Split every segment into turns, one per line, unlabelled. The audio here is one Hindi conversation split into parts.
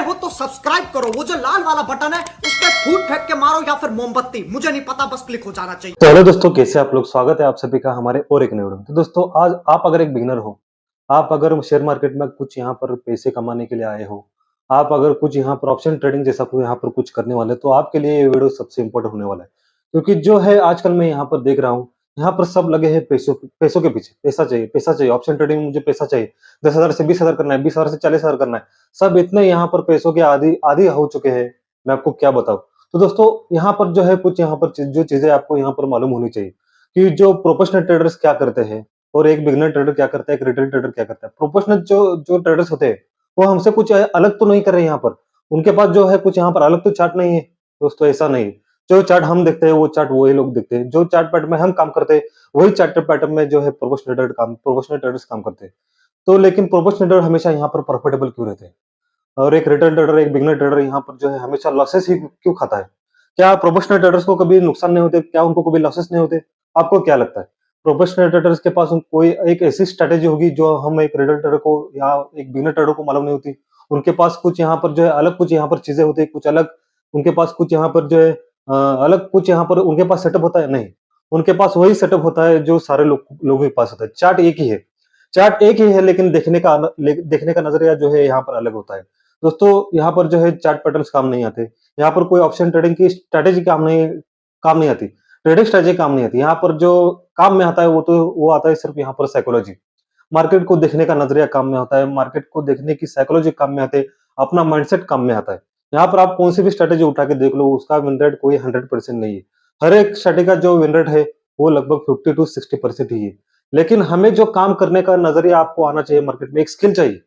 हो तो सब्सक्राइब करो, वो जो लाल वाला बटन है उस पर फूट फेंक के मारो या फिर मोमबत्ती, मुझे नहीं पता, बस क्लिक हो जाना चाहिए।
तो हेलो दोस्तों, कैसे आप लोग। स्वागत है आप सभी का हमारे और एक नए वीडियो में। तो दोस्तों, आज आप अगर एक बिगिनर हो, आप अगर शेयर मार्केट में कुछ यहाँ पर पैसे कमाने के लिए आए हो, आप अगर कुछ यहाँ पर ऑप्शन ट्रेडिंग जैसा कोई यहाँ पर कुछ करने वाले, तो आपके लिए ये वीडियो सबसे इंपॉर्टेंट होने वाला है। क्योंकि जो है आजकल मैं यहाँ पर देख रहा हूँ, यहाँ पर सब लगे हैं पैसों पैसों के पीछे। पैसा चाहिए, ऑप्शन ट्रेडिंग में मुझे पैसा चाहिए। 10,000 से 20,000 करना है, 20,000 से 40,000 करना है। सब इतने यहाँ पर पैसों के आदी आदी हो चुके हैं, मैं आपको क्या बताऊं। तो दोस्तों, यहाँ पर जो है कुछ यहाँ पर जो चीजें आपको यहाँ पर मालूम होनी चाहिए कि जो प्रोफेशनल ट्रेडर्स क्या करते हैं और एक बिगिनर ट्रेडर क्या करता है, एक रिटेल ट्रेडर क्या करता है। प्रोफेशनल जो जो ट्रेडर्स होते हैं, वो हमसे कुछ अलग तो नहीं कर रहे हैं। यहाँ पर उनके पास जो है कुछ यहाँ पर अलग तो चार्ट नहीं है। दोस्तों, ऐसा नहीं है। जो चार्ट हम देखते हैं वो चार्ट वही लोग देखते हैं। जो चार्ट पैटर्न में हम काम करते हैं वही चार्ट पैटर्न में जो है प्रोफेशनल ट्रेडर्स काम करते हैं। तो लेकिन प्रोफेशनल ट्रेडर हमेशा यहाँ पर प्रॉफिटेबल क्यों रहते हैं और एक रिटेल ट्रेडर, एक बिगिनर ट्रेडर यहाँ पर जो है हमेशा लॉसेस ही क्यों खाता है? क्या प्रोफेशनल ट्रेडर्स को कभी नुकसान नहीं होते? क्या उनको कभी लॉसेस नहीं होते? आपको क्या लगता है? प्रोफेशनल ट्रेडर्स के पास कोई एक ऐसी स्ट्रेटेजी होगी जो हम एक रिटेल ट्रेडर को या एक बिगिनर ट्रेडर को मालूम नहीं होती? उनके पास कुछ यहाँ पर जो है अलग कुछ यहाँ पर चीजें होती है, कुछ अलग उनके पास कुछ यहाँ पर जो है अलग कुछ यहाँ पर उनके पास सेटअप होता है? नहीं, उनके पास वही सेटअप होता है जो सारे लोगों के पास होता है। चार्ट एक ही है, लेकिन देखने का नजरिया जो है यहाँ पर अलग होता है। दोस्तों, यहाँ पर जो है चार्ट पैटर्न्स काम नहीं आते। यहाँ पर कोई ऑप्शन ट्रेडिंग की स्ट्रैटेजी काम नहीं आती। ट्रेडिंग स्ट्रैटेजी काम नहीं आती। यहाँ पर जो काम में आता है वो आता है सिर्फ यहाँ पर साइकोलॉजी। मार्केट को देखने का नजरिया काम में होता है, मार्केट को देखने की साइकोलॉजी काम में आते है, अपना माइंडसेट काम में आता है। यहाँ पर आप कौन सी भी स्ट्रैटेजी उठा के देख लो, उसका विन रेट कोई 100% नहीं है। हर एक स्ट्रैटेजी का जो विन रेट है वो लगभग 50 to 60% ही है। लेकिन हमें जो काम करने का नजरिया आपको आना चाहिए, मार्केट में एक स्किल चाहिए।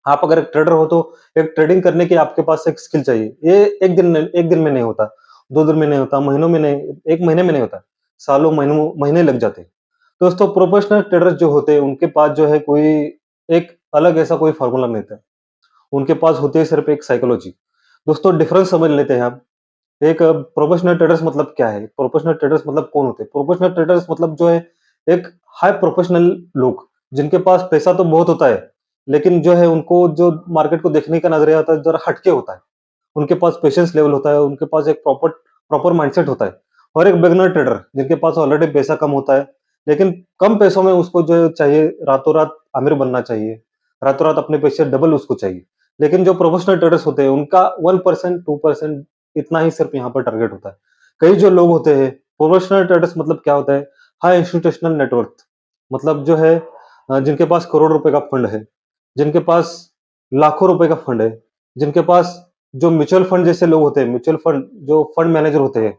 आप अगर एक ट्रेडर हो तो एक ट्रेडिंग करने की आपके पास एक स्किल चाहिए। ये एक दिन में नहीं होता, 2 दिन में नहीं होता, महीनों में नहीं, 1 महीने में नहीं होता, सालों महीने लग जाते हैं। दोस्तों, प्रोफेशनल ट्रेडर्स जो होते हैं उनके पास जो है कोई एक अलग ऐसा कोई फार्मूला नहीं था। उनके पास होती है सिर्फ एक साइकोलॉजी। दोस्तों, डिफरेंस समझ लेते हैं हम। एक प्रोफेशनल ट्रेडर्स मतलब क्या है? प्रोफेशनल ट्रेडर्स मतलब कौन होते हैं? प्रोफेशनल ट्रेडर्स मतलब जो है एक हाई प्रोफेशनल लोग, जिनके पास पैसा तो बहुत होता है, लेकिन जो है उनको जो मार्केट को देखने का नजरिया होता है जरा हटके होता है। उनके पास पेशेंस लेवल होता है, उनके पास एक प्रॉपर माइंडसेट होता है। और एक बिगिनर ट्रेडर जिनके पास ऑलरेडी पैसा कम होता है, लेकिन कम पैसों में उसको जो चाहिए, रातों रात अमीर बनना चाहिए, रातों रात अपने पैसे डबल उसको चाहिए। लेकिन जो प्रोफेशनल ट्रेडर्स होते हैं उनका 1% 2% इतना ही सिर्फ यहाँ पर टारगेट होता है। कई जो लोग होते हैं प्रोफेशनल ट्रेडर्स मतलब क्या होता है? हाई इंस्टीट्यूशनल नेटवर्थ, मतलब जो है जिनके पास करोड़ रुपए का फंड है, जिनके पास लाखों रुपए का फंड है, जिनके पास जो म्यूचुअल फंड जैसे लोग होते हैं, म्यूचुअल फंड जो फंड मैनेजर होते हैं,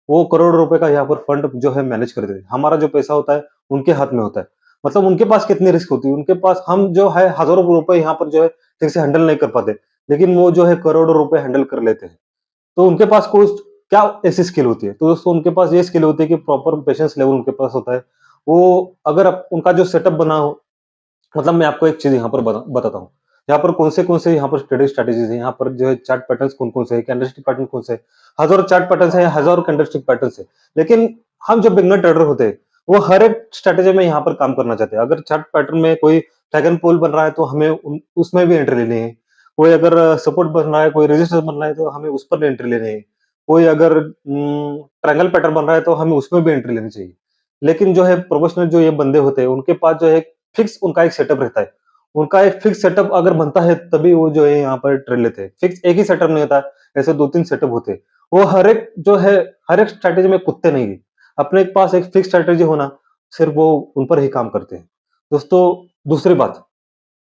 वो करोड़ रुपए का यहाँ पर फंड जो है मैनेज करते हैं। हमारा जो पैसा होता है उनके हाथ में होता है। मतलब उनके पास कितनी रिस्क होती है? उनके पास हम जो है हजारों रुपए यहाँ पर जो है ठीक से हैंडल नहीं कर पाते, लेकिन वो जो है करोड़ों रुपए हैंडल कर लेते हैं। तो उनके पास कोई क्या ऐसी स्किल होती है? तो दोस्तों, उनके पास ये स्किल होती है कि प्रॉपर पेशेंस लेवल उनके पास होता है। वो अगर उनका जो सेटअप बना हो, मतलब मैं आपको एक चीज यहाँ पर बताता हूँ। यहाँ पर कौन से यहाँ पर ट्रेडिंग स्ट्रेटेजीज है, यहाँ पर जो है चार्ट पैटर्न्स कौन से है, कैंडलस्टिक पैटर्न कौन से है। हजारों चार्ट पैटर्न्स है, हजारों कैंडलस्टिक पैटर्न्स है। लेकिन हम जो बिगनर ट्रेडर होते हैं वो हर एक स्ट्रेटेजी में यहाँ पर काम करना चाहते हैं। अगर चार्ट पैटर्न में कोई ड्रैगन पोल बन रहा है तो हमें उसमें भी एंट्री लेनी है। कोई अगर सपोर्ट बन रहा है, कोई रेजिस्टेंस बन रहा है तो हमें उस पर एंट्री लेनी है। कोई अगर ट्रायंगल पैटर्न बन रहा है तो हमें उसमें भी एंट्री लेनी चाहिए। लेकिन जो है प्रोफेशनल जो ये बंदे होते हैं उनके पास जो है फिक्स उनका एक सेटअप रहता है। उनका एक फिक्स सेटअप अगर बनता है तभी वो जो है यहाँ पर ट्रेड लेते हैं। फिक्स एक ही सेटअप नहीं होता, ऐसे 2-3 सेटअप होते हैं। वो हर एक स्ट्रैटेजी में कूदते नहीं है। अपने पास एक फिक्स स्ट्रैटेजी होना, सिर्फ वो उन पर ही काम करते हैं। दोस्तों, दूसरी बात,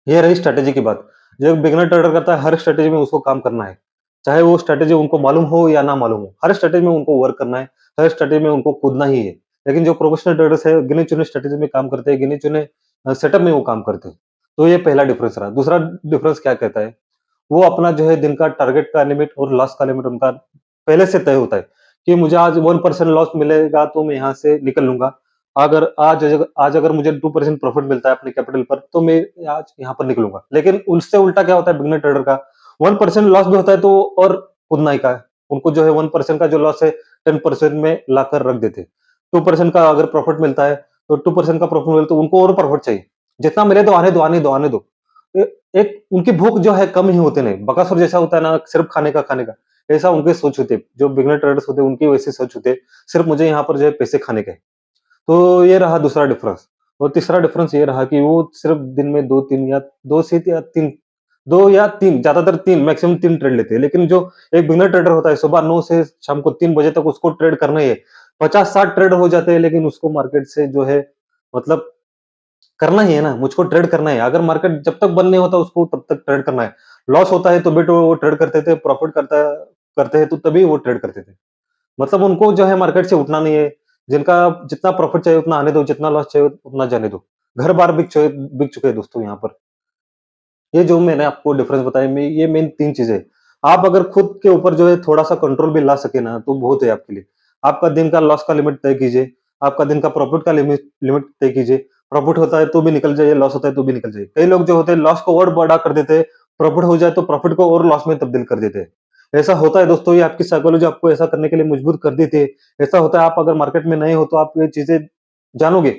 ये रही स्ट्रैटेजी की बात। जो बिगिनर ट्रेडर करता है हर स्ट्रैटेजी में उसको काम करना है, चाहे वो स्ट्रैटेजी उनको मालूम हो या ना मालूम हो। हर स्ट्रैटेजी में उनको वर्क करना है, हर स्ट्रैटेजी में उनको कूदना ही है। लेकिन जो प्रोफेशनल ट्रेडर्स है गिने चुने स्ट्रैटेजी में काम करते हैं, गिने चुने सेटअप में वो काम करते हैं। तो ये पहला डिफरेंस रहा। दूसरा डिफरेंस क्या कहता है? वो अपना जो है दिन का टारगेट का लिमिट और लॉस का लिमिट उनका पहले से तय होता है कि मुझे आज 1% लॉस मिलेगा तो मैं यहाँ से निकल लूंगा। अगर आज अगर मुझे 2% प्रॉफिट मिलता है अपने कैपिटल पर तो मैं आज यहाँ पर निकलूंगा। लेकिन उससे उल्टा क्या होता है बिगिनर ट्रेडर का? 1% लॉस भी होता है तो और उतना ही का है। उनको जो है 1% का जो लॉस है 10% में लाकर रख देते। 2% का अगर प्रॉफिट मिलता है तो 2% का प्रॉफिट मिलता है तो उनको और प्रॉफिट चाहिए। जितना मिले तो आने दो, आने दो, आने दो। एक उनकी भूख जो है कम ही होते नहीं, बकासुर जैसा होता है ना, सिर्फ खाने का खाने का, ऐसा उनके सोच होते, जो बिगनर ट्रेडर्स होते उनकी वैसी सोच होते, सिर्फ मुझे यहाँ पर जो है पैसे खाने के हैं। तो ये रहा दूसरा डिफरेंस। और तीसरा डिफरेंस ये रहा कि वो सिर्फ दिन में 2-3 या 2 से या 3, 2 या 3, ज्यादातर 3, मैक्सिमम 3 ट्रेड लेते हैं। लेकिन जो एक बिगिनर ट्रेडर होता है, सुबह 9 से शाम को 3 बजे तक उसको ट्रेड करना ही है। 50-60 ट्रेड हो जाते हैं, लेकिन उसको मार्केट से जो है मतलब करना ही है ना, मुझको ट्रेड करना है। अगर मार्केट जब तक बंद नहीं होता उसको तब तक ट्रेड करना है। लॉस होता है तो भी तो वो ट्रेड करते थे, प्रॉफिट करते हैं तो तभी वो ट्रेड करते थे। मतलब उनको जो है मार्केट से उठना नहीं है। जिनका जितना प्रॉफिट चाहिए उतना आने दो, जितना लॉस चाहिए उतना जाने दो। घर-बार बिक चुके हैं दोस्तों यहाँ पर। ये जो मैंने आपको डिफरेंस बताया, ये मेन 3 चीज़ें हैं। आप अगर खुद के ऊपर जो है थोड़ा-सा कंट्रोल भी ला सके ना, तो बहुत है आपके लिए। आपका दिन का लॉस का लिमिट तय कीजिए, आपका दिन का प्रॉफिट का लिमिट लिमिट तय कीजिए। प्रॉफिट होता है तो भी निकल जाइए, लॉस होता है तो भी निकल जाइए। कई लोग जो होते हैं लॉस को और बड़ा कर देते हैं, प्रॉफिट हो जाए तो प्रॉफिट को और लॉस में तब्दील कर देते हैं। ऐसा होता है दोस्तों, ये आपकी साइकोलॉजी आपको ऐसा करने के लिए मजबूर कर देती है। ऐसा होता है, आप अगर मार्केट में नए हो तो आप ये चीज़ें जानोगे।